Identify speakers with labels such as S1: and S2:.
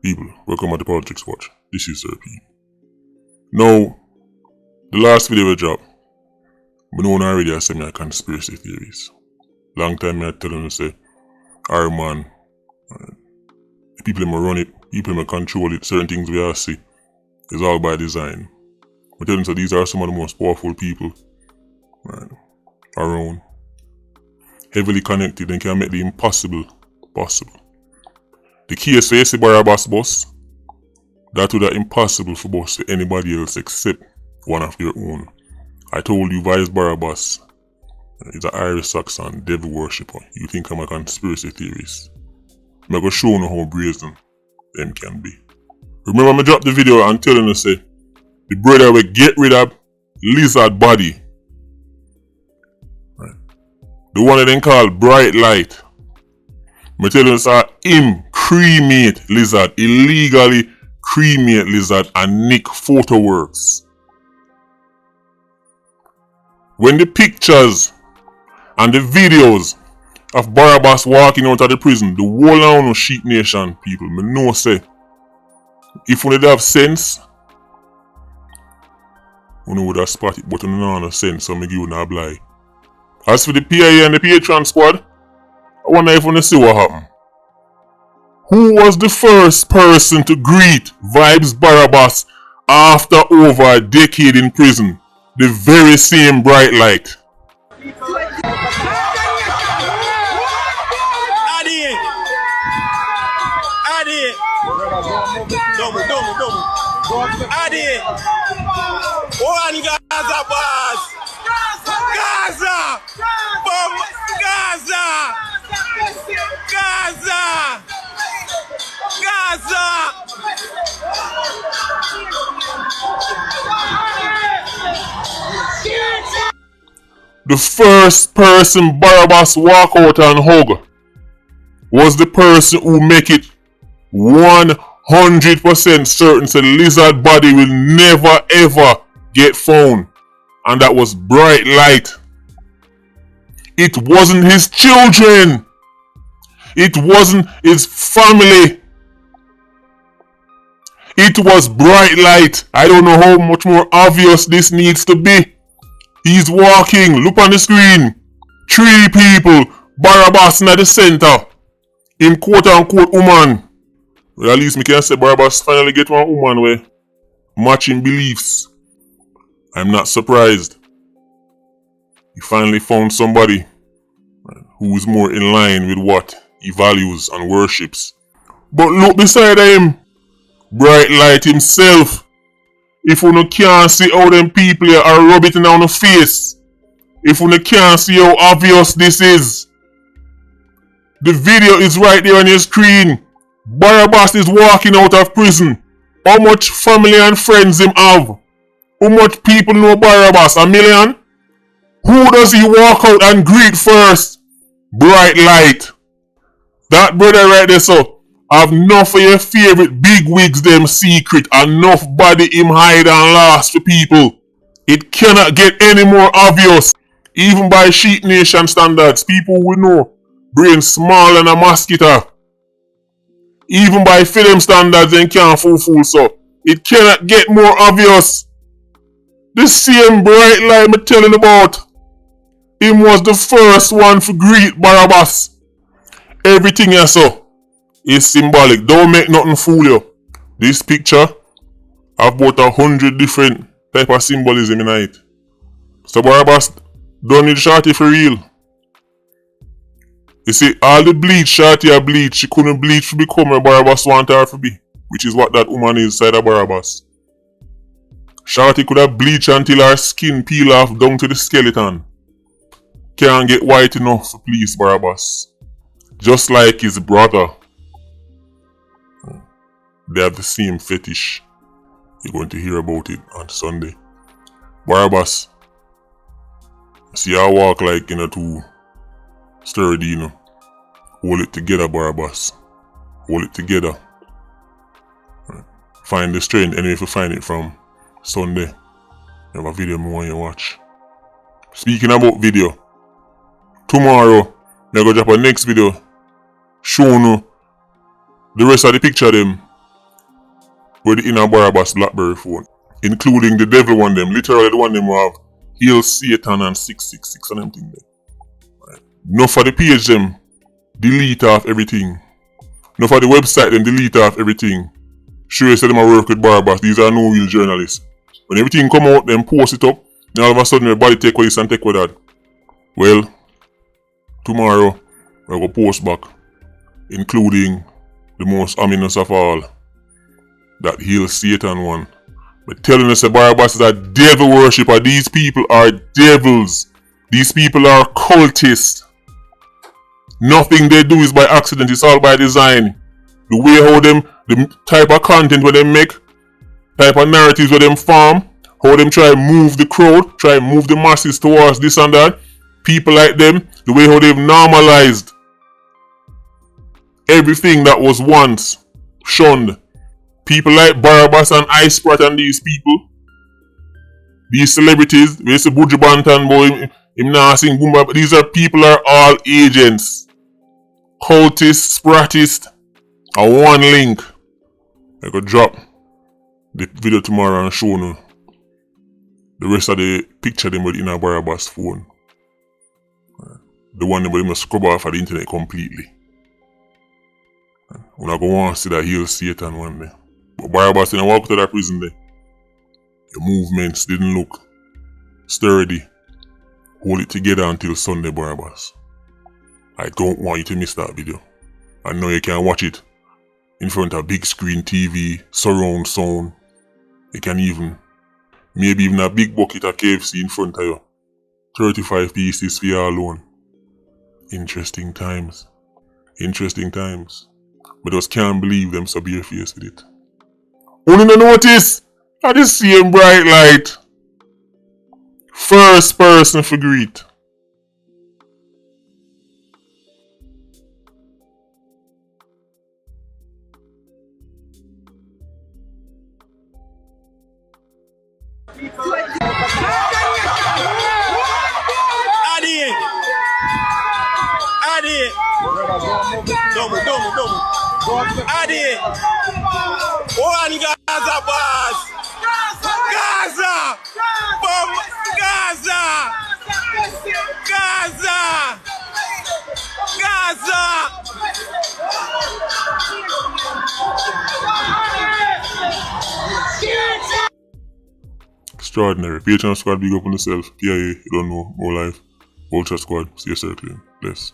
S1: People, welcome to the Politricks Watch. This is Sir P. Now, the last video we dropped, I know already I said me a conspiracy theories. Long time I tell them to say, our man, the people that run it, people that control it, certain things we all see, is all by design. I tell them so these are some of the most powerful people around. Heavily connected and can make the impossible possible. The case for Yesi Barabbas bus, that would have impossible for bus to anybody else except one of their own. I told you Vybz Barabbas is an Irish Saxon devil worshipper. You think I'm a conspiracy theorist. I'm going to show you how brazen them can be. Remember I dropped the video and tell them to say the brother will get rid of lizard body. Right. The one that they call bright light. I tell them to him cremate lizard, illegally cremate lizard and nick photo works. When the pictures and the videos of Barabbas walking out of the prison, the whole of Sheep Nation people, I know say, if we have sense, we would have spotted, but we don't have no sense, so I give you no lie. As for the PIA and the Patreon squad, I wonder if we see what happened. Who was the first person to greet Vybz Barabbas after over a decade in prison? The very same bright light.
S2: Adi! One Gaza boss! Gaza! Bomb! Gaza! Gaza! Gaza!
S1: The first person Barabbas walk out and hug was the person who make it 100% certain the lizard body will never ever get found, and that was bright light. It wasn't his children. It wasn't his family. It was bright light. I don't know how much more obvious this needs to be. He's walking. Look on the screen. 3 people. Barabbas in the center. Him quote unquote woman. Well, at least me can say Barabbas finally get one woman with matching beliefs. I'm not surprised. He finally found somebody who is more in line with what he values and worships. But look beside him. Bright light himself. If you can't see how them people are rubbing on the face. If you can't see how obvious this is. The video is right there on your screen. Barabbas is walking out of prison. How much family and friends him have? How much people know Barabbas? 1 million? Who does he walk out and greet first? Bright light. That brother right there, so have enough of your favorite big wigs them secret. Enough body him hide and last for people. It cannot get any more obvious. Even by Sheep Nation standards, people will know brain small and a mosquito. Even by film standards, they can't fool so. It cannot get more obvious. The same bright light I'm telling about. Him was the first one to greet Barabbas. Everything I saw is symbolic. Don't make nothing fool you. This picture have about 100 different type of symbolism in it. So Barabbas don't need shorty for real. You see, all the bleach shorty a bleach. She couldn't bleach to become where Barabbas want her to be. Which is what that woman is inside of Barabbas. Shorty could have bleached until her skin peel off down to the skeleton. Can't get white enough to please Barabbas. Just like his brother. They have the same fetish. You're going to hear about it on Sunday. Barabbas. See I walk like too sturdy, Hold it together, Barabbas. Hold it together. Find the strength, anyway if you find it from Sunday. You have a video I want you to watch. Speaking about video, tomorrow, I'm going to drop a next video showing you the rest of the picture of them with the inner Barabbas BlackBerry phone, including the devil one them, literally the one them who have Hail Satan and 666 and them thing there. Right. Enough for the page them, delete off everything. Enough for the website them, delete off everything. Sure you say them a work with Barabbas, these are no real journalists. When everything come out, them post it up, then all of a sudden everybody take with this and take with that. Well, tomorrow I go post back, including the most ominous of all, that Hail Satan one. But telling us that Barabbas is a devil worshipper. These people are devils. These people are cultists. Nothing they do is by accident, it's all by design. The way how them, the type of content where they make, type of narratives where them farm, how them try to move the crowd, try to move the masses towards this and that. People like them, the way how they've normalized everything that was once shunned. People like Barabbas and Ice Sprat and these people, these celebrities, we say Buju Banton boy, him now sing boom bap. These are people are all agents, cultists, spratists. And one link, I could drop the video tomorrow and show you the rest of the picture them with in a Barabbas phone. The one that must scrub off of the internet completely. When I go on see that Hail Satan one day. But Barabbas didn't walk to that prison there. Your movements didn't look sturdy. Hold it together until Sunday, Barabbas. I don't want you to miss that video. I know you can watch it in front of big screen TV, surround sound. You can maybe even a big bucket of KFC in front of you. 35 pieces for you alone. Interesting times. Interesting times. But I just can't believe them so barefaced with it. Only no notice, I just see him bright light. First person for greet.
S2: Adi. Adi. One Gaza boss. Gaza. Boom. Gaza. Gaza. Gaza.
S1: Extraordinary. Patreon squad, big up on yourself. PIA, you don't know, more life. Vulture squad, see you circling. Bless.